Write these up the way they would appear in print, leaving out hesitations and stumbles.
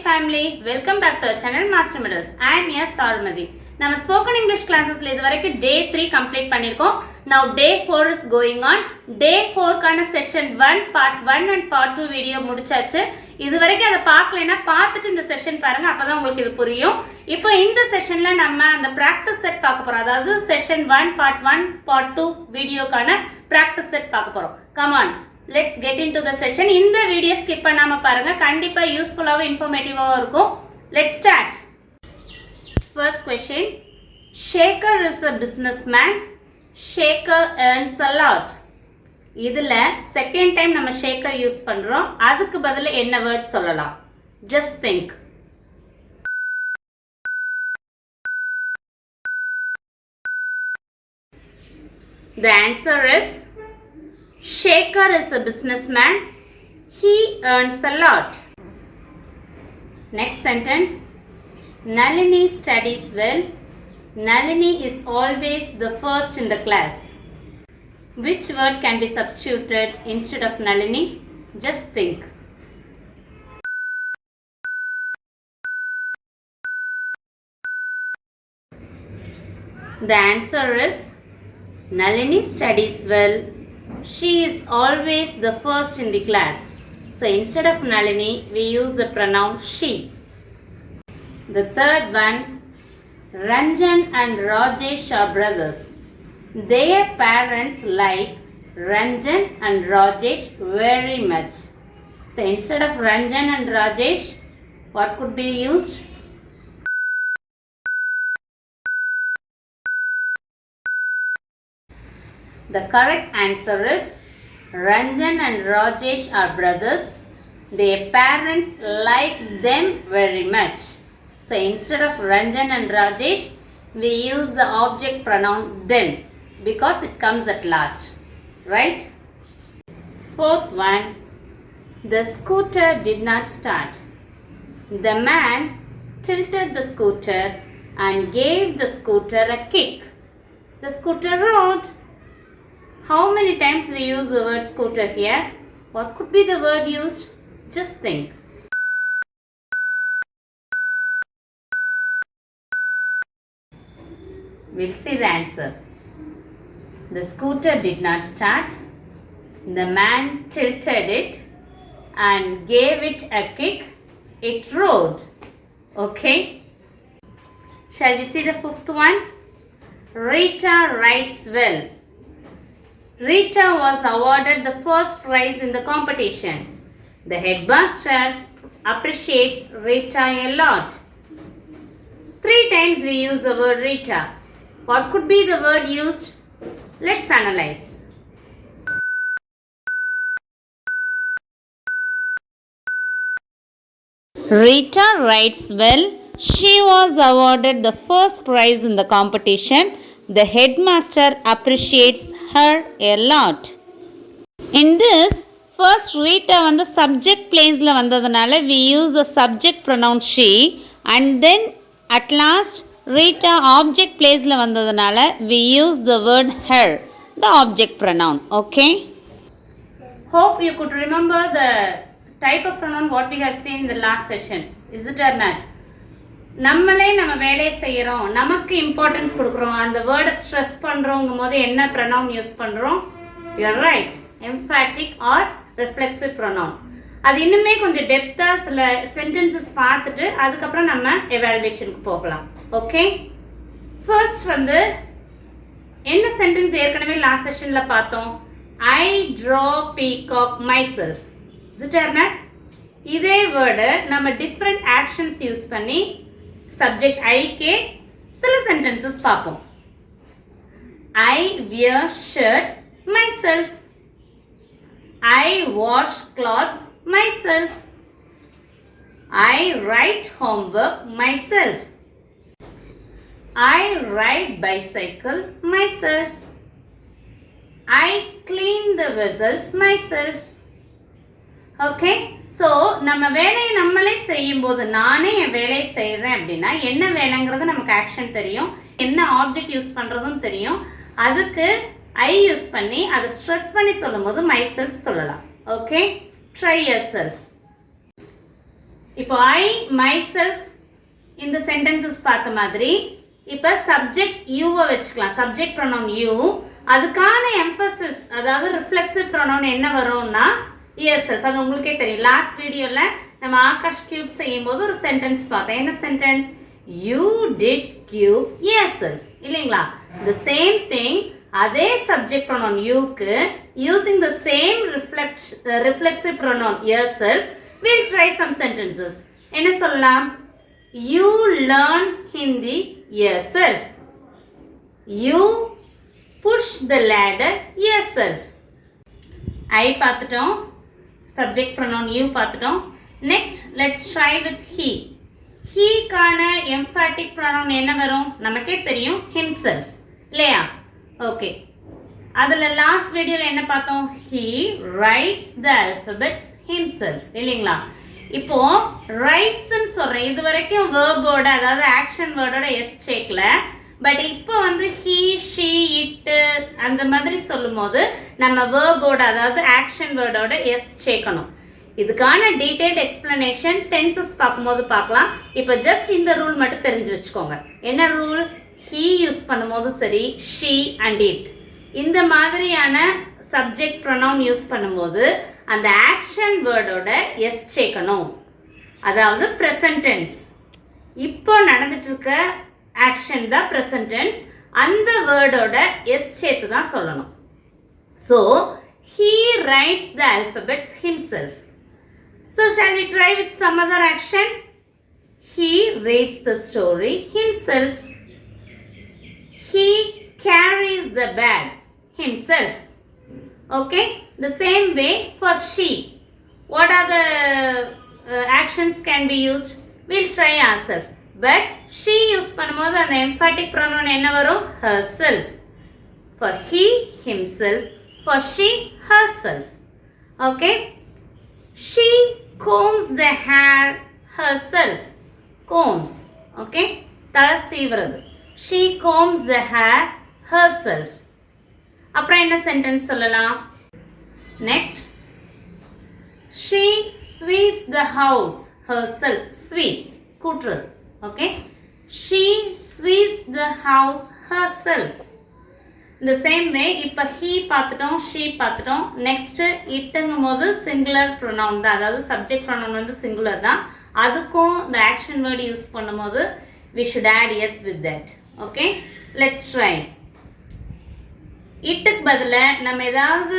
family, welcome back to our channel Master Medals. I am your Sarmadi. நம்ம spoken English classes இதுவரைக்கும் day 3 complete பண்ணிருக்கோம். Now day 4 is going on. Day 4 கான session 1 part 1 and part 2 video முடிச்சாச்சு. இதுவரைக்கும் அதை பார்க்கலைன்னா பார்த்துட்டு இந்த session பாருங்க, அப்பதான் உங்களுக்கு இது புரியும். இப்போ இந்த செஷன்ல நம்ம அந்த practice set பார்க்க போறோம். அதாவது session 1 part 1 part 2 வீடியோக்கான practice set பார்க்க போறோம். Come on. Let's get into the session. இந்த வீடியோ skip பண்ணாம பாருங்க, கண்டிப்பா யூஸ்ஃபுல்லாவும் இன்ஃபர்மேட்டிவாவும் இருக்கும். Let's start. First question. Shaker is a businessman. Shaker earns a lot. இதுல second time நம்ம shaker யூஸ் பண்றோம். அதுக்கு பதிலா என்ன word சொல்லலாம்? Just think. The answer is Shaker is a businessman. He earns a lot. Next sentence. Nalini studies well. Nalini is always the first in the class. Which word can be substituted instead of Nalini? Just think. The answer is Nalini studies well. She is always the first in the class. So instead of Nalini, we use the pronoun she. The third one, Ranjan and Rajesh are brothers. Their parents like Ranjan and Rajesh very much. So instead of Ranjan and Rajesh, what could be used? The correct answer is Ranjan and Rajesh are brothers. Their parents like them very much. So instead of Ranjan and Rajesh, we use the object pronoun them because it comes at last. Right? Fourth one. The scooter did not start. The man tilted the scooter and gave the scooter a kick. The scooter rode. How many times we use the word scooter here? What could be the word used? Just think. We'll see the answer. The scooter did not start. The man tilted it and gave it a kick. It rode. Okay. Shall we see the fifth one? Rita writes well. Rita was awarded the first prize in the competition. The headmaster appreciates Rita a lot. 3 times we use the word Rita. What could be the word used? Let's analyze. Rita writes well. She was awarded the first prize in the competition. The headmaster appreciates her a lot. In this, first Rita the subject place la vandadanaala we use the subject pronoun she, and then at last Rita object place la vandadanaala we use the word her, the object pronoun. Okay? Hope you could remember the type of pronoun what we have seen in the last session. Is it or not? நம்மளே நம்ம வேலையை செய்கிறோம், நமக்கு importance கொடுக்குறோம், அந்த வேர்டை stress பண்ணுறோங்கும் போது என்ன ப்ரொனவுன் யூஸ் பண்ணுறோம்? You're right, emphatic or reflexive pronoun. அது இன்னுமே கொஞ்சம் டெப்த்தாக சில சென்டென்சஸ் பார்த்துட்டு அதுக்கப்புறம் நம்ம எவாலுவேஷனுக்கு போகலாம். ஓகே, ஃபர்ஸ்ட் என்ன சென்டென்ஸ் ஏற்கனவே லாஸ்ட் செஷனில் பார்த்தோம்? I draw peacock my self. Is இதே வேர்டு நம்ம டிஃப்ரெண்ட் ஆக்ஷன்ஸ் யூஸ் பண்ணி சப்ஜெக்ட் ஐக்கே சில சென்டென்சஸ் பார்ப்போம். ஐ wear shirt my self. I wash clothes my self. I right homework my self. I right bicycle my self. I clean the vessels my self. Okay, so நம்ம வேலையை நம்மளே செய்யும்போது, நானே என் வேலையை செய்கிறேன் அப்படின்னா என்ன வேலைங்கிறது நமக்கு ஆக்ஷன் தெரியும், என்ன ஆப்ஜெக்ட் யூஸ் பண்ணுறதும் தெரியும். அதுக்கு ஐ யூஸ் பண்ணி அதை ஸ்ட்ரெஸ் பண்ணி சொல்லும் போது மை செல்ஃப் சொல்லலாம். Okay, try your self. இப்போ I myself இந்த சென்டென்சஸ் பார்த்த மாதிரி இப்போ சப்ஜெக்ட் யூவை வச்சுக்கலாம். சப்ஜெக்ட் ப்ரொனவுன் யூ, அதுக்கான எம்பசிஸ் அதாவது ரிஃப்ளெக்சிவ் ப்ரொனவுன் என்ன வரும்னா yourself. அது உங்களுக்கே தெரியும். லாஸ்ட் வீடியோவில் நம்ம ஆகாஷ் கியூப் செய்யும்போது ஒரு சென்டென்ஸ் பார்த்தோம். என்ன சென்டென்ஸ்? யூ டிட் கியூப் yourself இல்லைங்களா? the same thing அதே சப்ஜெக்ட் ப்ரொனவுன் யூக்கு using the same reflexive pronoun yourself we'll try some sentences. என்ன சொல்லலாம்? you learn Hindi yourself. you push the ladder yourself. I பார்த்துட்டோம், சப்ஜெக்ட் ப்ரொனவுன் யூ பார்த்துட்டோம். Next let's try with he. ஹீக்கான எம்ஃபாட்டிக் ப்ரொனவுன் என்ன வரும்? நமக்கே தெரியும், himself இல்லையா? ஓகே, அதில் லாஸ்ட் வீடியோவில் என்ன பார்த்தோம்? he writes the alphabets himself இல்லைங்களா? இப்போ ரைட்ஸ்ன்னு சொல்கிறேன். இது வரைக்கும் வேர்போட அதாவது ஆக்ஷன் வேர்டோட எஸ் சேர்க்கல. பட் இப்போ வந்து he, she, it அந்த மாதிரி சொல்லும் போது நம்ம வேர்போட அதாவது ஆக்ஷன் வேர்டோட எஸ் சேர்க்கணும். இதுக்கான டீடைல்டு எக்ஸ்பிளனேஷன் டென்சஸ் பார்க்கும்போது பார்க்கலாம். இப்போ ஜஸ்ட் இந்த ரூல் மட்டும் தெரிஞ்சு வச்சுக்கோங்க. என்ன ரூல்? he யூஸ் பண்ணும்போது சரி, she and it இந்த மாதிரியான சப்ஜெக்ட் ப்ரொனவுன் யூஸ் பண்ணும்போது அந்த ஆக்ஷன் வேர்டோட எஸ் சேர்க்கணும். அதாவது ப்ரெசன்ட் டென்ஸ், இப்போ நடந்துட்டு இருக்க ஆக்ஷன் தான் ப்ரெசன்ட் டென்ஸ், அந்த வேர்டோட எஸ் சேர்த்து தான் சொல்லணும். So he writes the alphabets himself. So shall we try with some other action? He reads the story himself. He carries the bag himself. Okay, the same way for she. What are the actions can be used? We'll try ourselves. But she use பண்ணும்போது அந்த emphatic pronoun என்ன வரும்? herself. For he, himself. For she, herself. Okay. She combs the hair herself. Combs. Okay. தலை சீவுறது. She combs the hair herself. அப்புறம் என்ன sentence சொல்லலாம்? Next, she sweeps the house herself. sweeps கூட்டுறது. Okay, she sweeps the house herself. இந்த same way இப்போ he பார்த்துட்டோம், she பார்த்துட்டோம். Next இட்டுங்கும் போது சிங்குலர் ப்ரொனவுன் தான், அதாவது சப்ஜெக்ட் ப்ரொனவுன் வந்து சிங்குலர் தான். அதுக்கும் இந்த ஆக்ஷன் வேர்டு யூஸ் பண்ணும்போது we should add yes with that. Okay, let's try. இட்டுக்கு பதிலாக நம்ம ஏதாவது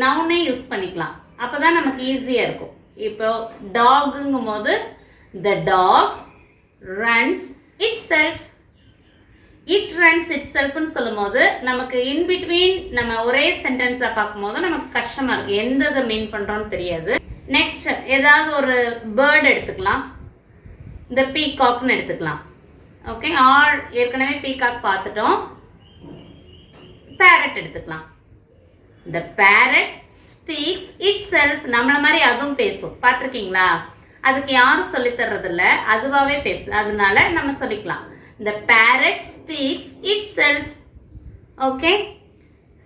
நவுனே யூஸ் பண்ணிக்கலாம், அப்போ தான் நமக்கு ஈஸியாக இருக்கும். இப்போ டாகுங்கும் போது the dog runs itself. it runs itselfன்னு சொல்லும் போது நமக்கு இன்பிட்வீன் நம்ம ஒரே சென்டென்ஸாக பார்க்கும்போது நமக்கு கஷ்டமாக இருக்குது, எந்த இதை மீன் பண்ணுறோன்னு தெரியாது. நெக்ஸ்ட் ஏதாவது ஒரு பேர்டு எடுத்துக்கலாம், இந்த பீகாக்னு எடுத்துக்கலாம். ஓகே, ஆர் ஏற்கனவே பீகாக் பார்த்துட்டோம். parrot எடுத்துக்கலாம். the parrot speaks itself. நம்மள மாதிரி அதுவும் பேசும், பார்த்துருக்கீங்களா? அதுக்கு யாரும் சொல்லித்தர்றதில்ல, அதுவாகவே பேசு, அதனால நம்ம சொல்லிக்கலாம். the parrot speaks itself. Okay,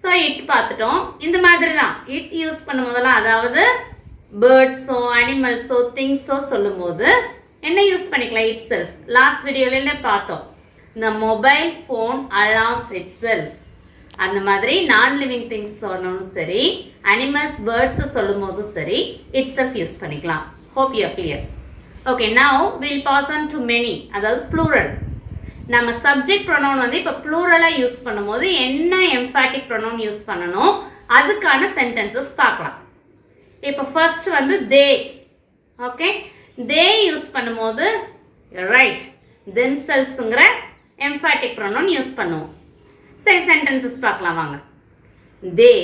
so it பார்த்துட்டோம். இந்த மாதிரி தான் இட் யூஸ் பண்ணும் போதெல்லாம், அதாவது பேர்ட்ஸோ அனிமல்ஸோ திங்ஸோ சொல்லும் போது என்ன யூஸ் பண்ணிக்கலாம்? It self. லாஸ்ட் வீடியோவில் பார்த்தோம், இந்த mobile phone alarms it self. அந்த மாதிரி நான் லிவிங் திங்ஸ் சொன்னாலும் சரி, அனிமல்ஸ் பேர்ட்ஸு சொல்லும் போதும் சரி, இட் செல்ஃப் யூஸ் பண்ணிக்கலாம். Hope you are clear. Okay, now will pass on to many, அதாவது ப்ளூரல். நம்ம சப்ஜெக்ட் ப்ரொனவுன் வந்து இப்போ ப்ளூரலாக யூஸ் பண்ணும்போது என்ன எம்ஃபாட்டிக் ப்ரொனவுன் யூஸ் பண்ணணும், அதுக்கான சென்டென்சஸ் பார்க்கலாம். இப்போ ஃபர்ஸ்ட் வந்து தே. ஓகே, தே யூஸ் பண்ணும்போது ரைட் தெம்செல்ஸுங்கிற எம்ஃபாட்டிக் ப்ரொனவுன் யூஸ் பண்ணுவோம். சரி, சென்டென்சஸ் பார்க்கலாம் வாங்க. They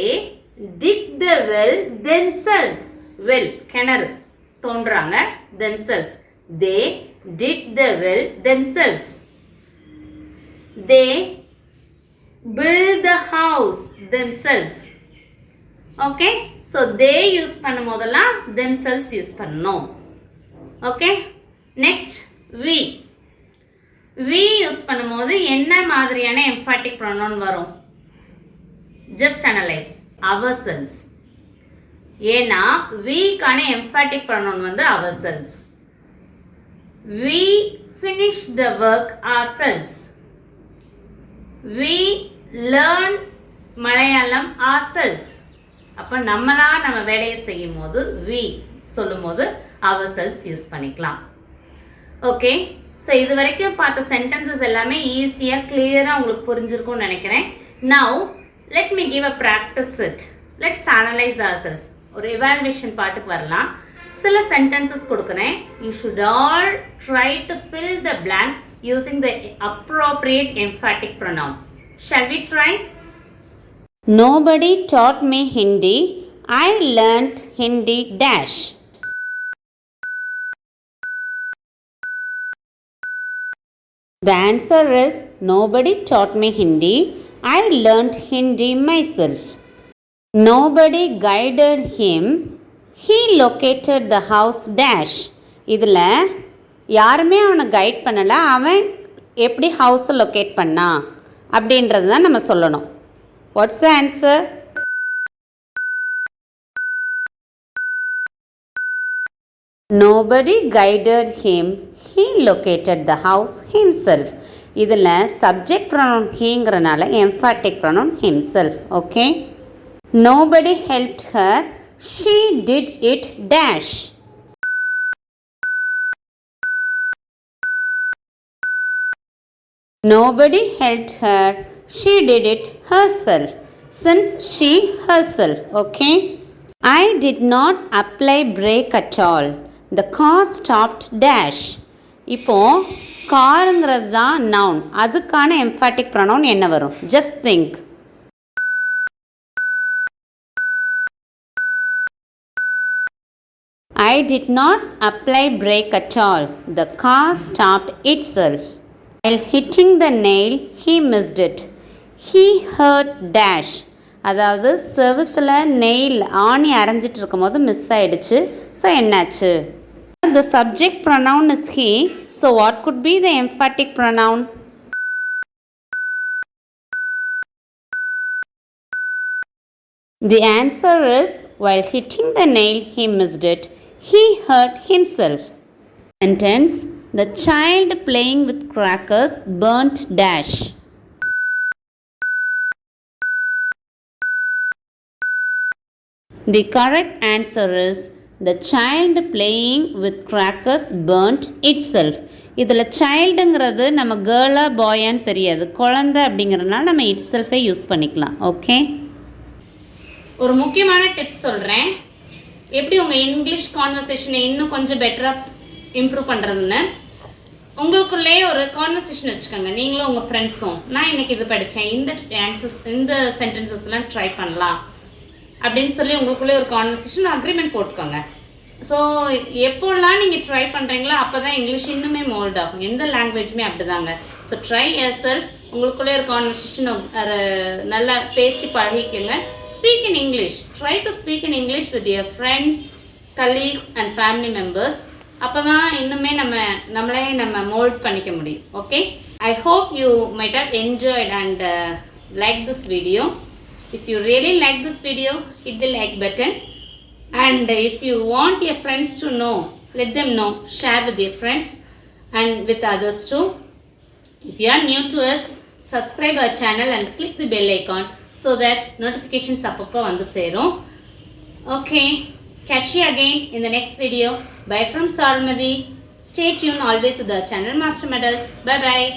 dig the well themselves. Well கிணறு தோன்றாங்க, themselves. They dig the well themselves. They built the house themselves. Okay, so they use பண்ணும் போதெல்லாம் தெம்செல்ஸ் யூஸ் பண்ணணும். Okay, next we. We use பண்ணும்போது என்ன மாதிரியான எம்ஃபாட்டிக் ப்ரொனவுன் வரும்? Just analyse ourselves. ஏன்னா வீக்கான எம்ஃபாட்டிக் ப்ரொனவுன் வந்து ourselves. We finish the work ourselves. We learn Malayalam ourselves. அப்போ நம்ம வேலையை செய்யும் போது we சொல்லும் போது ourselves யூஸ் பண்ணிக்கலாம். ஓகே, ஸோ இது வரைக்கும் பார்த்த சென்டென்சஸ் எல்லாமே ஈஸியாக கிளியராக உங்களுக்கு புரிஞ்சிருக்கும்னு நினைக்கிறேன். Now let me give a practice it. Let's analyze ourselves. ஒரு evaluation பாட்டுக்கு வரலாம். சில சென்டென்சஸ் கொடுக்குறேன். You should all try to fill the blank using the appropriate emphatic pronoun. Shall we try? Nobody taught me Hindi. I learnt Hindi dash. The answer is nobody taught me Hindi. I learnt Hindi myself. Nobody guided him. He located the house dash. இதில் யாருமே அவனை guide பண்ணலை, அவன் எப்படி ஹவுஸை locate பண்ணா அப்படின்றது தான் நம்ம சொல்லணும். What's the answer? Nobody guided him. He located the house himself. இதில் சப்ஜெக்ட் ப்ரொனவுன் ஹீங்கிறனால emphatic pronoun himself. Okay. Nobody helped her. She did it dash. Nobody helped her. She did it herself. Since she herself. Okay. I did not apply brake at all. The car stopped dash. இப்போ காருங்கிறது தான் noun, அதுக்கான emphatic ப்ரொனவுன் என்ன வரும்? Just think. I did not apply brake at all. The car stopped itself. While hitting the nail, he missed it. He hurt dash. அதாவது செவுத்தில் nail ஆணி அரைஞ்சிட்டு இருக்கும் போது மிஸ் ஆயிடுச்சு. ஸோ என்னாச்சு? The subject pronoun is he. So what could be the emphatic pronoun? The answer is while hitting the nail, he missed it. He hurt himself. Sentence: the child playing with crackers burnt dash. The correct answer is the child playing with crackers burnt itself. இதில் சைல்டுங்கிறது நம்ம கேர்ளாக பாயான்னு தெரியாது, குழந்தை அப்படிங்கிறதுனால நம்ம it செல்ஃபை use பண்ணிக்கலாம். Okay, ஒரு முக்கியமான tips சொல்கிறேன், எப்படி உங்கள் இங்கிலீஷ் கான்வர்சேஷனை இன்னும் கொஞ்சம் பெட்டராக இம்ப்ரூவ் பண்ணுறதுன்னு. உங்களுக்குள்ளே ஒரு கான்வர்சேஷன் வச்சுக்கோங்க, நீங்களும் உங்கள் ஃப்ரெண்ட்ஸும். நான் இன்றைக்கி இது படித்தேன், இந்த சென்டென்சஸ்லாம் ட்ரை பண்ணலாம் அப்படின்னு சொல்லி உங்களுக்குள்ளே ஒரு கான்வர்சேஷன் அக்ரிமெண்ட் போட்டுக்கோங்க. ஸோ எப்போல்லாம் நீங்கள் ட்ரை பண்ணுறீங்களோ அப்போ தான் இங்கிலீஷ் இன்னுமே மோல்ட் ஆகும். எந்த லாங்குவேஜுமே அப்படி தாங்க. So try yourself. உங்களுக்குள்ளே ஒரு கான்வர்சேஷன் நல்லா பேசி பழகிக்கோங்க. Speak in English. Try to speak in English with your friends, colleagues and family members. அப்போ தான் இன்னுமே நம்மளே மோல்ட் பண்ணிக்க முடியும். Okay, I hope you might have enjoyed and like this video. If you really like this video, hit the like button, and if you want your friends to know, let them know. Share with your friends and with others too. If you are new to us, subscribe our channel and click the bell icon so that notifications அப்பப்போ வந்து சேரும். Okay, catch you again in the next video. Bye from Sarmadi. Stay tuned always with our channel Master Medals. Bye bye.